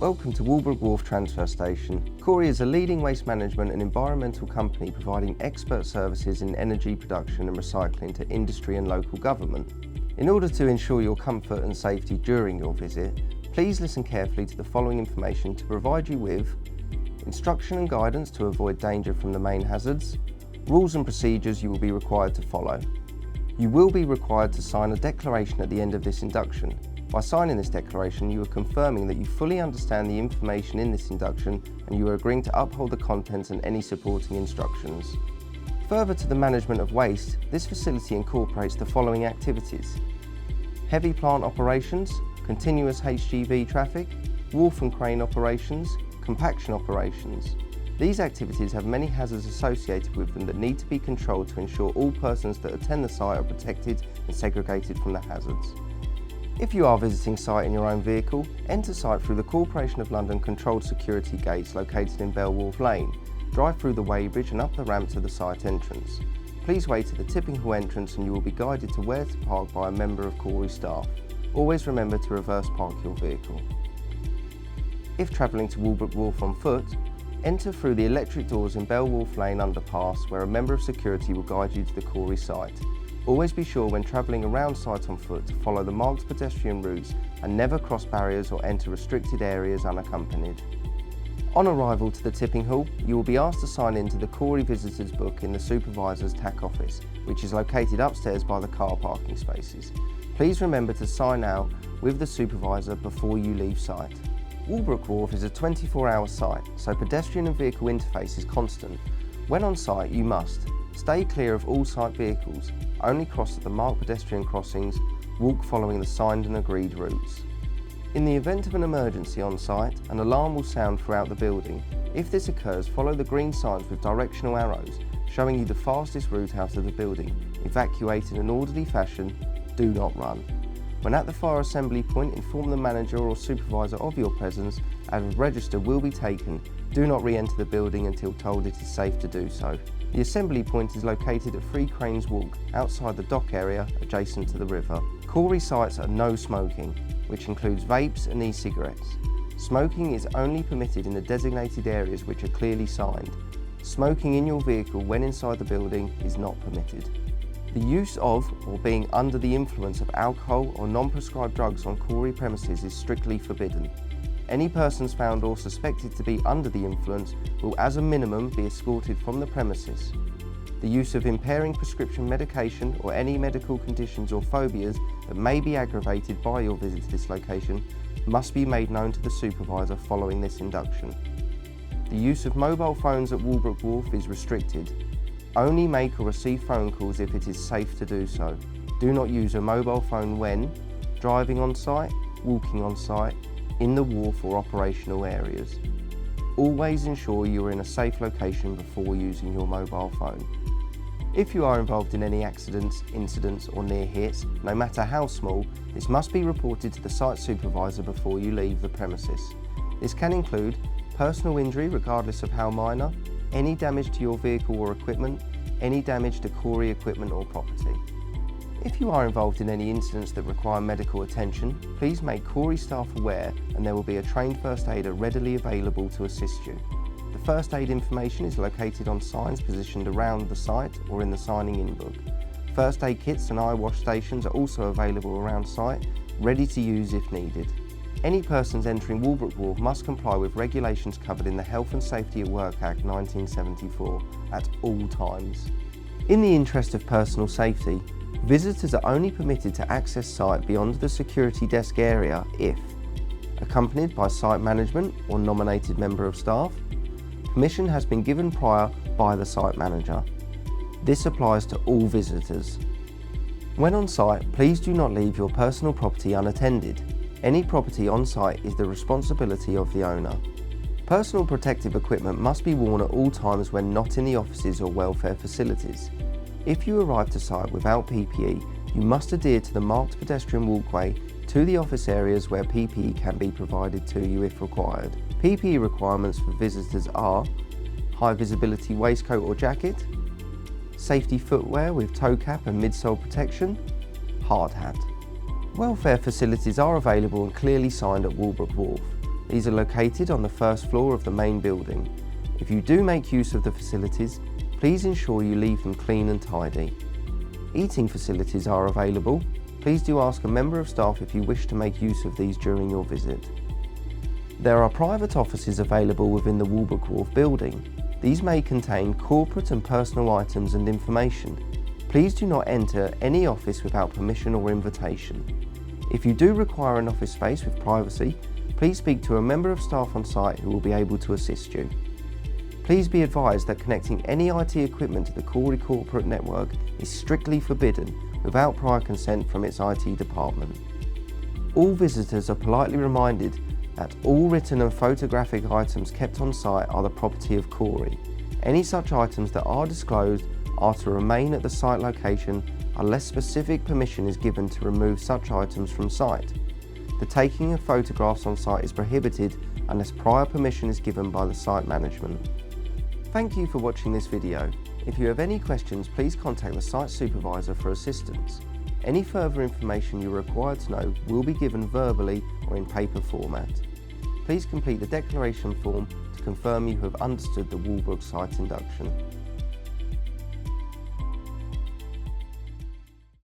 Welcome to Walbrook Wharf Transfer Station. Cory is a leading waste management and environmental company providing expert services in energy production and recycling to industry and local government. In order to ensure your comfort and safety during your visit, please listen carefully to the following information to provide you with instruction and guidance to avoid danger from the main hazards, rules and procedures you will be required to follow. You will be required to sign a declaration at the end of this induction. By signing this declaration, you are confirming that you fully understand the information in this induction and you are agreeing to uphold the contents and any supporting instructions. Further to the management of waste, this facility incorporates the following activities: heavy plant operations, continuous HGV traffic, wharf and crane operations, compaction operations. These activities have many hazards associated with them that need to be controlled to ensure all persons that attend the site are protected and segregated from the hazards. If you are visiting site in your own vehicle, enter site through the Corporation of London controlled security gates located in Bell Wharf Lane. Drive through the weighbridge and up the ramp to the site entrance. Please wait at the tipping hall entrance and you will be guided to where to park by a member of Cory staff. Always remember to reverse park your vehicle. If travelling to Walbrook Wharf on foot, enter through the electric doors in Bell Wharf Lane underpass where a member of security will guide you to the Cory site. Always be sure when travelling around site on foot to follow the marked pedestrian routes and never cross barriers or enter restricted areas unaccompanied. On arrival to the tipping hall, you will be asked to sign in to the Cory Visitors Book in the Supervisor's TAC office, which is located upstairs by the car parking spaces. Please remember to sign out with the supervisor before you leave site. Walbrook Wharf is a 24-hour site, so pedestrian and vehicle interface is constant. When on site, you must stay clear of all site vehicles, only cross at the marked pedestrian crossings, walk following the signed and agreed routes. In the event of an emergency on site, an alarm will sound throughout the building. If this occurs, follow the green signs with directional arrows, showing you the fastest route out of the building. Evacuate in an orderly fashion, do not run. When at the fire assembly point, inform the manager or supervisor of your presence and a register will be taken. Do not re-enter the building until told it is safe to do so. The assembly point is located at 3 Cranes Walk, outside the dock area adjacent to the river. Cory sites are no smoking, which includes vapes and e-cigarettes. Smoking is only permitted in the designated areas which are clearly signed. Smoking in your vehicle when inside the building is not permitted. The use of or being under the influence of alcohol or non-prescribed drugs on Cory premises is strictly forbidden. Any persons found or suspected to be under the influence will as a minimum be escorted from the premises. The use of impairing prescription medication or any medical conditions or phobias that may be aggravated by your visit to this location must be made known to the supervisor following this induction. The use of mobile phones at Walbrook Wharf is restricted. Only make or receive phone calls if it is safe to do so. Do not use a mobile phone when driving on site, walking on site, in the wharf or operational areas. Always ensure you are in a safe location before using your mobile phone. If you are involved in any accidents, incidents or near hits, no matter how small, this must be reported to the site supervisor before you leave the premises. This can include personal injury regardless of how minor, any damage to your vehicle or equipment, any damage to Cory equipment or property. If you are involved in any incidents that require medical attention, please make Cory staff aware and there will be a trained first aider readily available to assist you. The first aid information is located on signs positioned around the site or in the signing in book. First aid kits and eye wash stations are also available around site, ready to use if needed. Any persons entering Walbrook Wharf must comply with regulations covered in the Health and Safety at Work Act 1974 at all times. In the interest of personal safety, visitors are only permitted to access site beyond the security desk area if accompanied by site management or nominated member of staff, permission has been given prior by the site manager. This applies to all visitors. When on site, please do not leave your personal property unattended. Any property on site is the responsibility of the owner. Personal protective equipment must be worn at all times when not in the offices or welfare facilities. If you arrive to site without PPE, you must adhere to the marked pedestrian walkway to the office areas where PPE can be provided to you if required. PPE requirements for visitors are high visibility waistcoat or jacket, safety footwear with toe cap and midsole protection, hard hat. Welfare facilities are available and clearly signed at Walbrook Wharf. These are located on the first floor of the main building. If you do make use of the facilities, please ensure you leave them clean and tidy. Eating facilities are available. Please do ask a member of staff if you wish to make use of these during your visit. There are private offices available within the Walbrook Wharf building. These may contain corporate and personal items and information. Please do not enter any office without permission or invitation. If you do require an office space with privacy, please speak to a member of staff on site who will be able to assist you. Please be advised that connecting any IT equipment to the Cory corporate network is strictly forbidden without prior consent from its IT department. All visitors are politely reminded that all written and photographic items kept on site are the property of Cory. Any such items that are disclosed are to remain at the site location unless specific permission is given to remove such items from site. The taking of photographs on site is prohibited unless prior permission is given by the site management. Thank you for watching this video. If you have any questions, please contact the site supervisor for assistance. Any further information you are required to know will be given verbally or in paper format. Please complete the declaration form to confirm you have understood the Walbrook site induction.